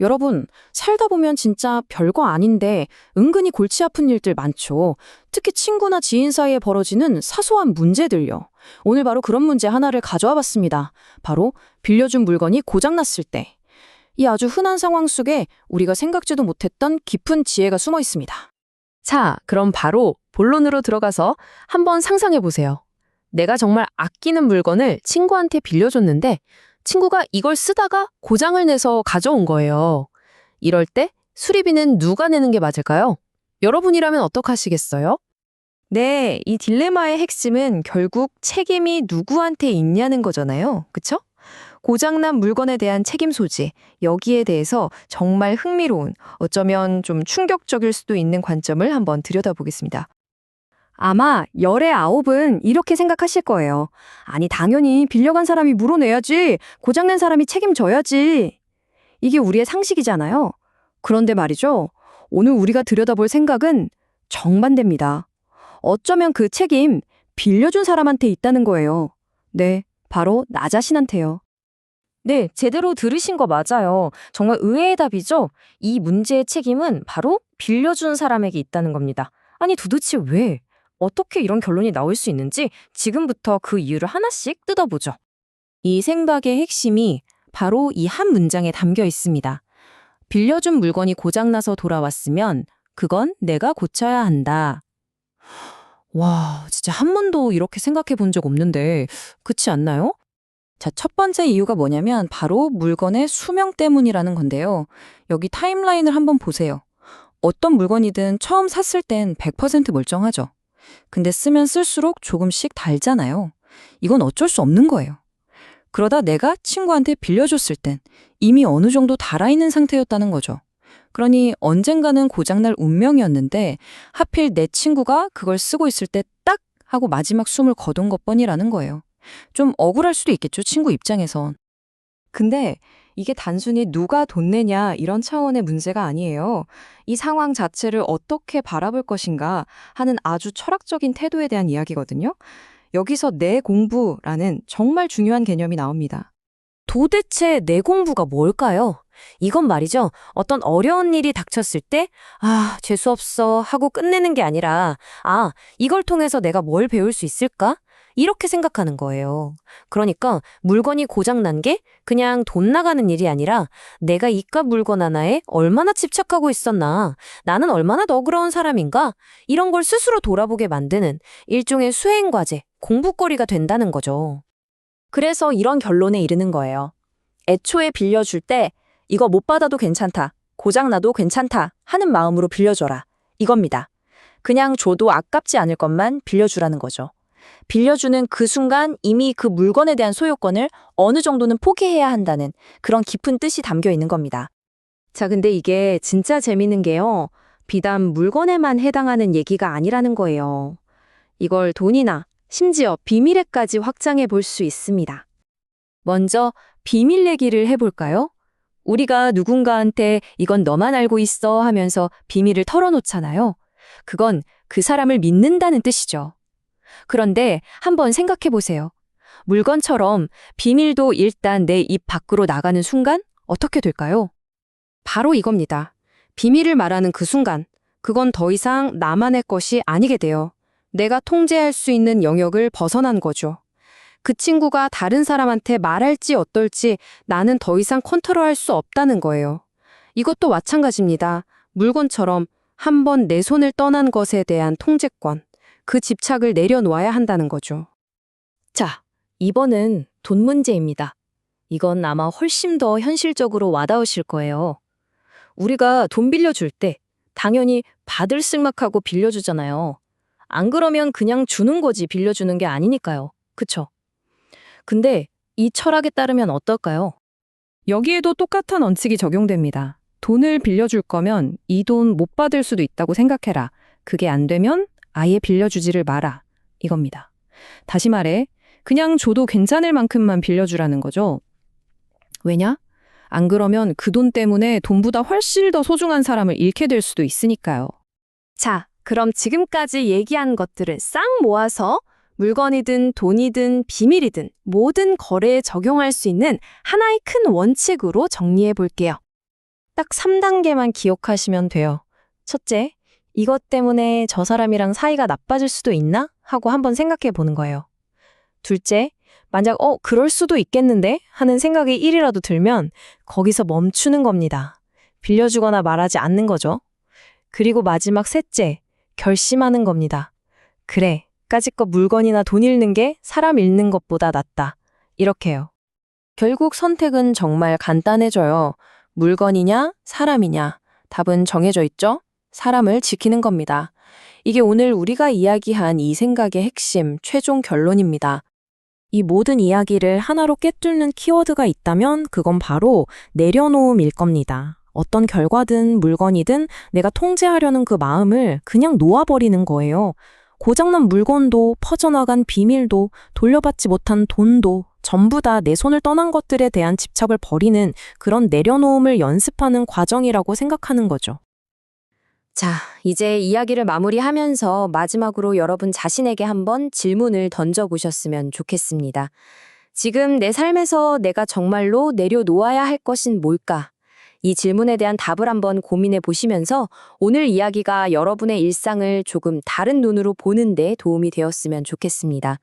여러분, 살다 보면 진짜 별거 아닌데 은근히 골치 아픈 일들 많죠. 특히 친구나 지인 사이에 벌어지는 사소한 문제들요. 오늘 바로 그런 문제 하나를 가져와 봤습니다. 바로 빌려준 물건이 고장났을 때. 이 아주 흔한 상황 속에 우리가 생각지도 못했던 깊은 지혜가 숨어 있습니다. 자, 그럼 바로 본론으로 들어가서 한번 상상해 보세요. 내가 정말 아끼는 물건을 친구한테 빌려줬는데 친구가 이걸 쓰다가 고장을 내서 가져온 거예요. 이럴 때 수리비는 누가 내는 게 맞을까요? 여러분이라면 어떡하시겠어요? 네, 이 딜레마의 핵심은 결국 책임이 누구한테 있냐는 거잖아요. 그쵸? 고장난 물건에 대한 책임 소지, 여기에 대해서 정말 흥미로운, 어쩌면 좀 충격적일 수도 있는 관점을 한번 들여다보겠습니다. 아마 열의 9은 이렇게 생각하실 거예요. 아니, 당연히 빌려간 사람이 물어내야지. 고장낸 사람이 책임져야지. 이게 우리의 상식이잖아요. 그런데 말이죠. 오늘 우리가 들여다볼 생각은 정반대입니다. 어쩌면 그 책임 빌려준 사람한테 있다는 거예요. 네, 바로 나 자신한테요. 네, 제대로 들으신 거 맞아요. 정말 의외의 답이죠? 이 문제의 책임은 바로 빌려준 사람에게 있다는 겁니다. 아니, 도대체 왜? 어떻게 이런 결론이 나올 수 있는지 지금부터 그 이유를 하나씩 뜯어보죠. 이 생각의 핵심이 바로 이 한 문장에 담겨 있습니다. 빌려준 물건이 고장나서 돌아왔으면 그건 내가 고쳐야 한다. 와, 진짜 한 번도 이렇게 생각해 본 적 없는데 그렇지 않나요? 자, 첫 번째 이유가 뭐냐면 바로 물건의 수명 때문이라는 건데요. 여기 타임라인을 한번 보세요. 어떤 물건이든 처음 샀을 땐 100% 멀쩡하죠. 근데 쓰면 쓸수록 조금씩 닳잖아요. 이건 어쩔 수 없는 거예요. 그러다 내가 친구한테 빌려줬을 땐 이미 어느 정도 닳아있는 상태였다는 거죠. 그러니 언젠가는 고장날 운명이었는데 하필 내 친구가 그걸 쓰고 있을 때 딱 하고 마지막 숨을 거둔 것뿐이라는 거예요. 좀 억울할 수도 있겠죠, 친구 입장에선. 근데 이게 단순히 누가 돈 내냐 이런 차원의 문제가 아니에요. 이 상황 자체를 어떻게 바라볼 것인가 하는 아주 철학적인 태도에 대한 이야기거든요. 여기서 내 공부라는 정말 중요한 개념이 나옵니다. 도대체 내 공부가 뭘까요? 이건 말이죠. 어떤 어려운 일이 닥쳤을 때, 재수없어 하고 끝내는 게 아니라, 이걸 통해서 내가 뭘 배울 수 있을까? 이렇게 생각하는 거예요. 그러니까 물건이 고장난 게 그냥 돈 나가는 일이 아니라 내가 이깟 물건 하나에 얼마나 집착하고 있었나, 나는 얼마나 너그러운 사람인가, 이런 걸 스스로 돌아보게 만드는 일종의 수행과제, 공부거리가 된다는 거죠. 그래서 이런 결론에 이르는 거예요. 애초에 빌려줄 때 이거 못 받아도 괜찮다, 고장나도 괜찮다 하는 마음으로 빌려줘라. 이겁니다. 그냥 줘도 아깝지 않을 것만 빌려주라는 거죠. 빌려주는 그 순간 이미 그 물건에 대한 소유권을 어느 정도는 포기해야 한다는 그런 깊은 뜻이 담겨 있는 겁니다. 자, 근데 이게 진짜 재밌는 게요. 비단 물건에만 해당하는 얘기가 아니라는 거예요. 이걸 돈이나 심지어 비밀에까지 확장해 볼 수 있습니다. 먼저 비밀 얘기를 해볼까요? 우리가 누군가한테 이건 너만 알고 있어 하면서 비밀을 털어놓잖아요. 그건 그 사람을 믿는다는 뜻이죠. 그런데 한번 생각해 보세요. 물건처럼 비밀도 일단 내 입 밖으로 나가는 순간 어떻게 될까요? 바로 이겁니다. 비밀을 말하는 그 순간, 그건 더 이상 나만의 것이 아니게 돼요. 내가 통제할 수 있는 영역을 벗어난 거죠. 그 친구가 다른 사람한테 말할지 어떨지 나는 더 이상 컨트롤할 수 없다는 거예요. 이것도 마찬가지입니다. 물건처럼 한 번 내 손을 떠난 것에 대한 통제권, 그 집착을 내려놓아야 한다는 거죠. 자, 이번은 돈 문제입니다. 이건 아마 훨씬 더 현실적으로 와닿으실 거예요. 우리가 돈 빌려줄 때 당연히 받을 생각하고 빌려주잖아요. 안 그러면 그냥 주는 거지 빌려주는 게 아니니까요. 그쵸? 근데 이 철학에 따르면 어떨까요? 여기에도 똑같은 원칙이 적용됩니다. 돈을 빌려줄 거면 이 돈 못 받을 수도 있다고 생각해라. 그게 안 되면 아예 빌려주지를 마라. 이겁니다. 다시 말해, 그냥 줘도 괜찮을 만큼만 빌려주라는 거죠. 왜냐? 안 그러면 그 돈 때문에 돈보다 훨씬 더 소중한 사람을 잃게 될 수도 있으니까요. 자, 그럼 지금까지 얘기한 것들을 싹 모아서 물건이든 돈이든 비밀이든 모든 거래에 적용할 수 있는 하나의 큰 원칙으로 정리해 볼게요. 딱 3단계만 기억하시면 돼요. 첫째, 이것 때문에 저 사람이랑 사이가 나빠질 수도 있나? 하고 한번 생각해 보는 거예요. 둘째, 만약 그럴 수도 있겠는데? 하는 생각이 1이라도 들면 거기서 멈추는 겁니다. 빌려주거나 말하지 않는 거죠. 그리고 마지막 셋째, 결심하는 겁니다. 그래, 까짓거 물건이나 돈 잃는 게 사람 잃는 것보다 낫다. 이렇게요. 결국 선택은 정말 간단해져요. 물건이냐, 사람이냐. 답은 정해져 있죠? 사람을 지키는 겁니다. 이게 오늘 우리가 이야기한 이 생각의 핵심, 최종 결론입니다. 이 모든 이야기를 하나로 꿰뚫는 키워드가 있다면 그건 바로 내려놓음일 겁니다. 어떤 결과든 물건이든 내가 통제하려는 그 마음을 그냥 놓아버리는 거예요. 고장난 물건도 퍼져나간 비밀도 돌려받지 못한 돈도 전부 다 내 손을 떠난 것들에 대한 집착을 버리는 그런 내려놓음을 연습하는 과정이라고 생각하는 거죠. 자, 이제 이야기를 마무리하면서 마지막으로 여러분 자신에게 한번 질문을 던져보셨으면 좋겠습니다. 지금 내 삶에서 내가 정말로 내려놓아야 할 것은 뭘까? 이 질문에 대한 답을 한번 고민해 보시면서 오늘 이야기가 여러분의 일상을 조금 다른 눈으로 보는 데 도움이 되었으면 좋겠습니다.